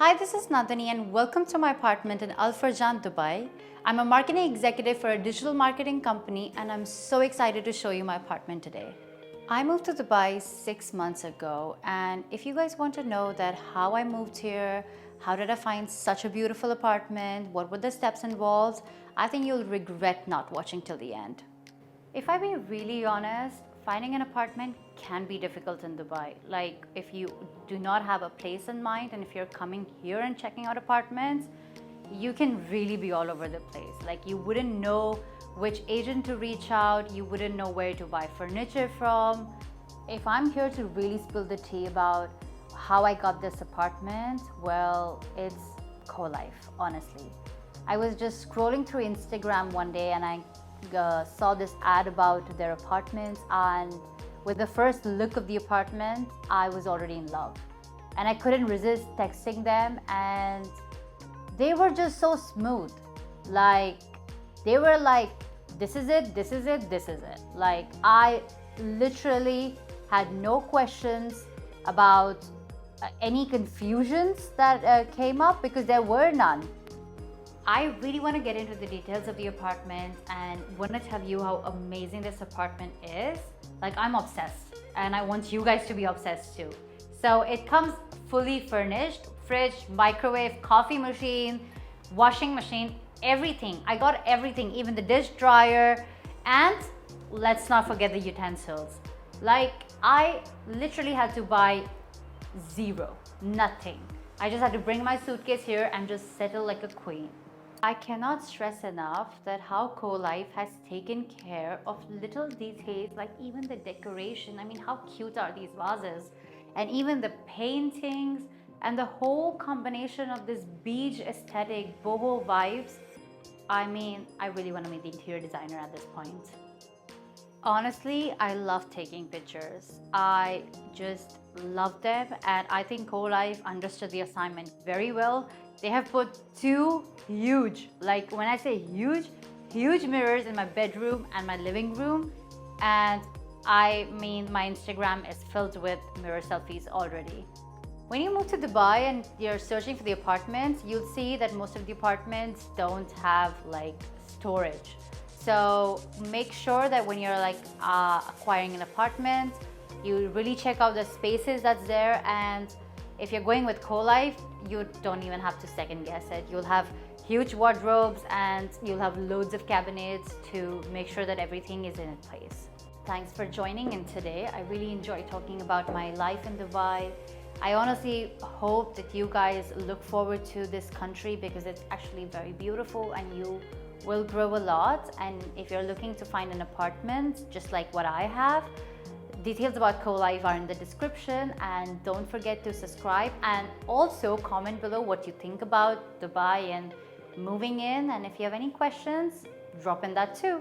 Hi, this is Nandini and welcome to my apartment in Al Farjan, Dubai. I'm a marketing executive for a digital marketing company and I'm so excited to show you my apartment today. I moved to Dubai 6 months ago, and if you guys want to know that how I moved here, how did I find such a beautiful apartment, what were the steps involved, I think you'll regret not watching till the end. If I be really honest, finding an apartment can be difficult in Dubai. Like if you do not have a place in mind and if you're coming here and checking out apartments, you can really be all over the place. Like you wouldn't know which agent to reach out, you wouldn't know where to buy furniture from. If I'm here to really spill the tea about how I got this apartment, well, it's Colife, honestly. I was just scrolling through Instagram one day and I saw this ad about their apartments, and with the first look of the apartment, I was already in love. And I couldn't resist texting them, and they were just so smooth. Like, they were like, this is it, this is it, this is it. Like, I literally had no questions about any confusions that came up because there were none. I really want to get into the details of the apartment and want to tell you how amazing this apartment is. Like, I'm obsessed and I want you guys to be obsessed too. So it comes fully furnished, fridge, microwave, coffee machine, washing machine, everything. I got everything, even the dish dryer, and let's not forget the utensils. Like, I literally had to buy zero, nothing. I just had to bring my suitcase here and just settle like a queen. I cannot stress enough that how Colife has taken care of little details, like even the decoration. I mean, how cute are these vases? And even the paintings and the whole combination of this beige aesthetic, boho vibes. I mean, I really want to meet the interior designer at this point. Honestly, I love taking pictures. I just love them, and I think Colife understood the assignment very well. They have put two huge, like when I say huge, huge mirrors in my bedroom and my living room. And I mean, my Instagram is filled with mirror selfies already. When you move to Dubai and you're searching for the apartments, you'll see that most of the apartments don't have like storage. So make sure that when you're like acquiring an apartment, you really check out the spaces that's there. And if you're going with Colife, you don't even have to second guess it. You'll have huge wardrobes and you'll have loads of cabinets to make sure that everything is in its place. Thanks for joining in today. I really enjoyed talking about my life in Dubai. I honestly hope that you guys look forward to this country because it's actually very beautiful and you will grow a lot. And if you're looking to find an apartment just like what I have, details about Colife are in the description, and don't forget to subscribe and also comment below what you think about Dubai and moving in, and if you have any questions, drop in that too.